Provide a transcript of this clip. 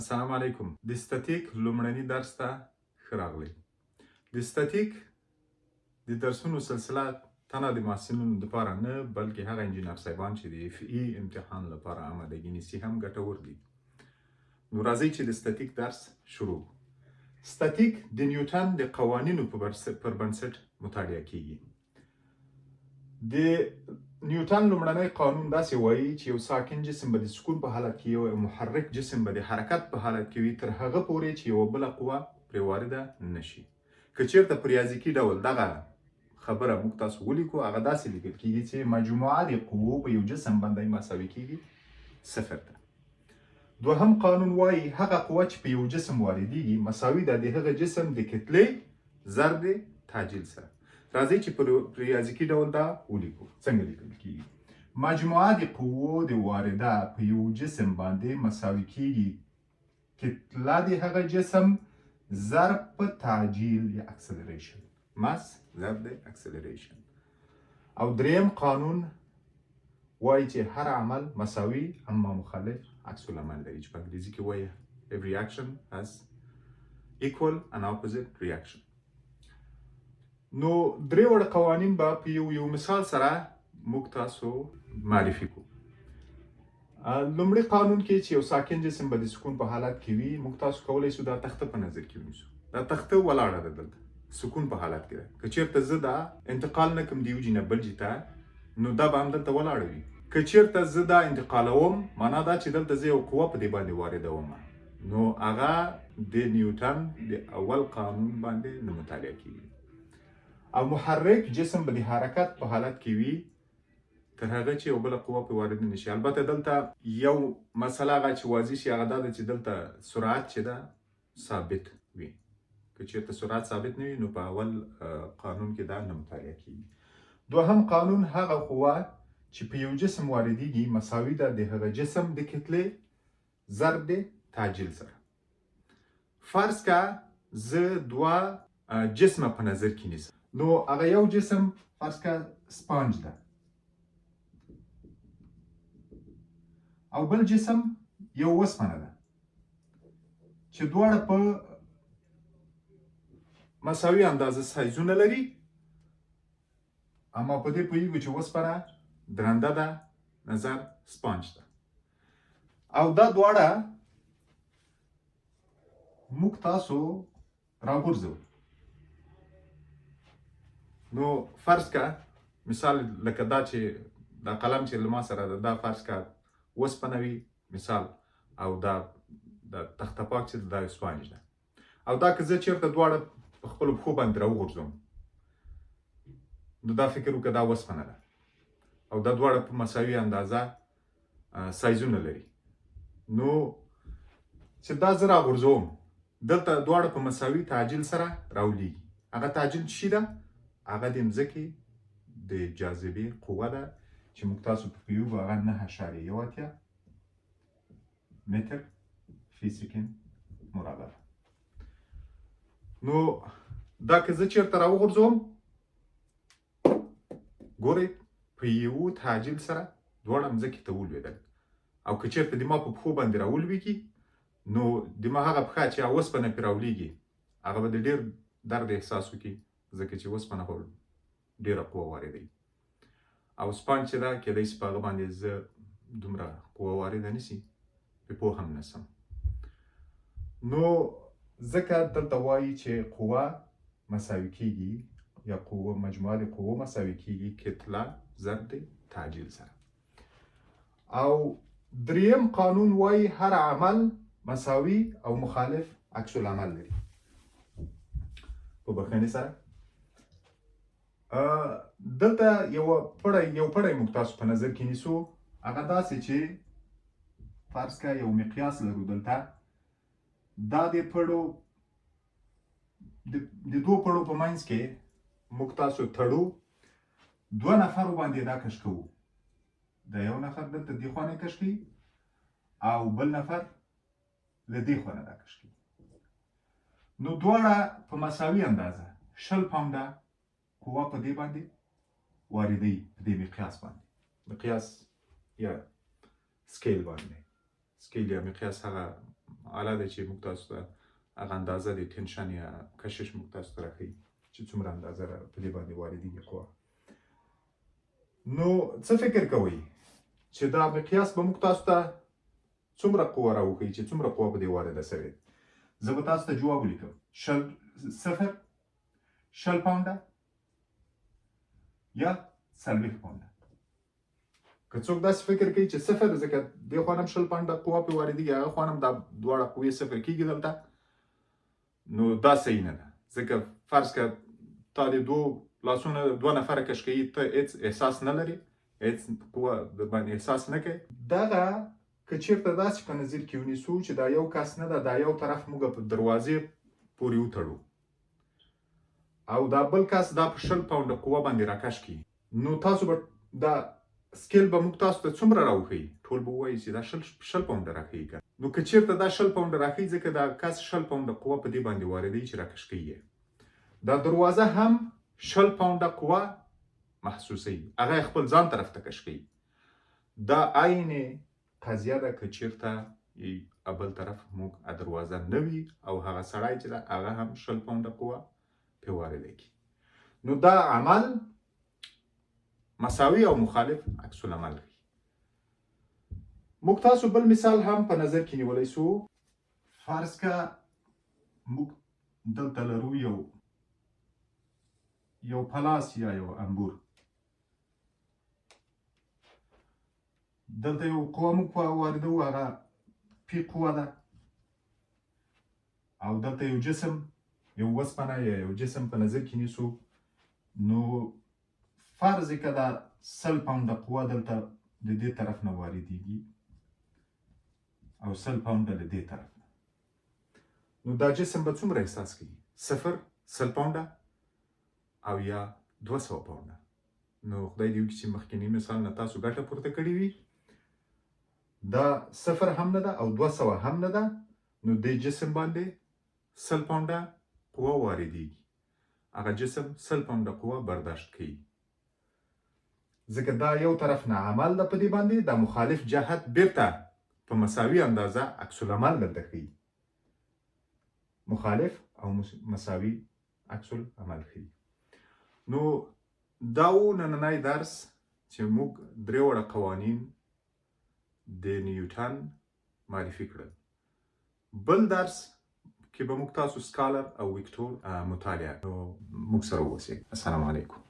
السلام علیکم. د ستاتیک لومړني درس ته ښه راغلی. د ستاتیک د درسونو سلسله تنها د محصلینو لپاره نه بلکې هغه انجینر صاحبان چې د FE امتحان لپاره آمادګي نیسي هم ګټور دي. نو راځئ چې د ستاتیک درس شروع. ستاتیک د نیوټن د قوانینو پر بنسټ مطالعه کیږي. د نیوټن لومړنی قانون داسې وایي چې یو ساکن جسم به د سکون په حالت کې یو محرک جسم به د حرکت په حالت کې وي تر هغه پورې چې یوه بله قوه پرې وارده نشي. که چیرته په ریاضیکي ډول دغه خبره موږ تاسو ولیکو، هغه داسې لیکل کیږي چې مجموعه د قوو په یو جسم باندې مساوي کیږي 0 ته. دوهم قانون وایي هغه قوه چې په یو جسم واردیږي مساوي ده د هغه جسم د کتلې ضرب تعجیل سره. راځئ چې په ریاضیکي ډول دا ولیکو. څنګه لیکل کیږي؟ مجموعه د قوو د وارده په یو جسم باندې مساوي کیږي کتله د هغه جسم ضرب په تعجیل یا اکسلریشن. ماس ضرب د اکسلریشن. او دریم قانون وایي چې هر عمل مساوي اما مخالف عکس العمل لري، چې په انګلیزي کې وایي every action has equal and opposite reaction. نو درې وړه قوانین به په یو مثال سره موږ تاسو معرفي کړو. لومړي قانون کې چې یو ساکن جسم به د سکون په حالت کې وي، موږ تاسو کولی شو دا تخته په نظر کې ونیسو. دا تخته ولاړه ده دلته سکون په حالت کې ده. که چیرته زه دا انتقال نه کړم د یو جي نه بل جي ته، نو دا به همدلته ولاړه وي. که چیرته زه دا انتقالوم، معنا دا چې دلته زه یو قوه په دې باندې واردوم، نو هغه د نیوټن د اول قانون باندې نه مطالعه کیږي. او محرک جسم به د حرکت په حالت کې وي تر هغه چې یو بله قوه پرې وارده نشي. البته دلته یو مسله هغه چې واضح شي هغه دا ده چې دلته سرعت چې ده ثابت وي. که چیرته سرعت ثابت نه وي نو په اول قانون کې دا نه مطالعه کیږي. دوهم قانون هغه قوه چې په یو جسم واردیږي مساوي ده د هغه جسم د کتلې ضرب د تعجیل سره. فرض که زه دوه جسمه په نظر کې نیسم، نو هغه یو جسم فرض که سپانج ده او بل جسم یو وسپنه ده چې دواړه په مساوي اندازه سایزونه لري، اما په دې پوهیږو چې وسپنه درنده ده نظر سپانج ده. او دا دواړه موږ تاسو راغورځوو. نو فرض که مثال لکه دا چې دا قلم چې له ما سره ده دا فرض که وسپنه وي مثال، او دا تخته پاک چې دا سپانج ده. او دا که زه چیرته دواړه په خپلو پښو باندې راوغورځوم، نو دا فکر وکړه دا وسپنه ده او دا دواړه په مساوي اندازه سایزونه لري. نو چې دا زه راغورځوم دلته دواړه په مساوي تعجیل سره راولیږي. هغه تعجیل څه شي ده؟ هغه د مځکې د جاذبې قوه ده چې موږ تاسو په پوهیږو هغه 9.1 متر فی سکند مربع. نو دا که زه چیرته راوغورځوم، ګورئ په یو تعجیل سره دواړه مځکې ته ولوېدل. او که چیرته د ما په پښو باندې راولوېږي، نو د ما هغه پښه چې اوسپنه پرې راولېږي هغه به د ډېر درد احساس وکړي، ځکه چې اوسپنه خو ډېره قوه واردوي. او سپانج چې ده کیدای شي په هغه باندې زه دومره قوه وارده نشي، پرې پوه هم نسم. نو ځکه دلته وایي چې قوه مساوي کیږي یا قوه مجموعه د قوو مساوي کیږي کتله ضرب د تعجیل سره. او دریم قانون وایي هر عمل مساوي او مخالف عکس العمل لري. په بخښنې سره دلته یو پړی موږ تاسو په نظر کې نیسو. هغه داسې چې فرض که یو مقیاس لرو دلته، دا د دوو پړو په منځ کې موږ تاسو تړو، دوه نفرو باندې دا کش کوو. دا یو نفر دلته دې خوا نه کش کوي او بل نفر له دې خوا نه دا کش کوي. نو دواړه په مساوي اندازه 20 پاونده قوه په دې باندې واردوي، په دې مقیاس باندې. مقیاس یا سکیل باندې. سکیل یا مقیاس هغه اله ده چې موږ تاسو ته هغه اندازه د ټنشن یا کشش موږ تاسو ته راښیي چې څومره اندازه په دې باندې واردېږي قوه. نو څه فکر کوئ چې دا مقیاس به موږ تاسو ته څومره قوه راوښیي چې څومره قوه په دې وارده سوې؟ زه به تاسو ته جواب ولیکم. 0 پاونډه یا 40 پاونډه. که څوک داسې فکر کوي چې 0 ځکه دې خوا هم 0 پاونډه قوه پرې واردېږي هغه خوا هم دا دواړه قوې 0 کېږي دلته، نو دا صحیح نه ده. ځکه فرض کړه تا د 2 لاسونه 2 نفره کش کوي، ته هېڅ احساس نه لرې، هېڅ قوه در باندې احساس نه کوي. دغه که چېرته داسې په نظر کې ونیسو چې دا یو کس نه ده، دا یو طرف موږ په دروازې پورې وتړو او دا بل کس دا په 0 پاونډه قوه باندې راکش کړي، نو تاسو به دا سکیل به موږ تاسو ته څومره راوښیي؟ ټول به ووایي چې دا 0 پاونډه راښیي. نو که چېرته دا 0 پاونډه راښیي ځکه دا کس 0 پاونډه قوه په دې باندې واردوي چې راکش کوي یې. دا دروازه هم 0 پاونډه قوه محسوسوي، هغه خپل ځان طرف ته کش کوي. دا عین قضیه ده که چېرته بل طرف موږ دروازه نه وي او هغه سړی چې ده هغه هم 0 پاونډه قوه پرې واردېږي. نو دا عمل مساوي او مخالف عکس العمل ښیي. موږ تاسو بل مثال هم په نظر کې نیولی سو. فرض که موږ دلته لرو یو پلاس یا یو انبور، دلته یو قوه موږ واردوو، هغه پی قوه ده، او دلته یو جسم، یو وسپنه یا یو جسم په نظر کې نیسو. نو فرض که دا 100 پاونډه قوه دلته د دې طرف نه واردېږي او 100 پاونډه له دې طرف نه، نو دا جسم به څومره احساس کوي؟ 0 100 پاونډه او یا 200 پاونډه. نو خدای دې وکړي چې مخکینی مثال نه تاسو ګټه پورته کړې وي. دا 0 هم نه ده او 200 هم نه ده، نو دې جسم باندې 100 پاونډه قوه واردېږي. هغه جسم 100 پاونډه قوه برداشت کوي. ځکه دا یو طرف نه عمل ده په دې باندې، دا مخالف جهت بیرته په مساوي اندازه عکس العمل دلته ښیي. مخالف او مساوي عکس العمل ښیي. نو دا و نننی درس چې موږ 3 وړه قوانین د نیوټن معرفي کړل. بل درس کې به موږ تاسو سکالر او ویکتور مطالعه. نو موږ سره اوسئ. السلام علیکم.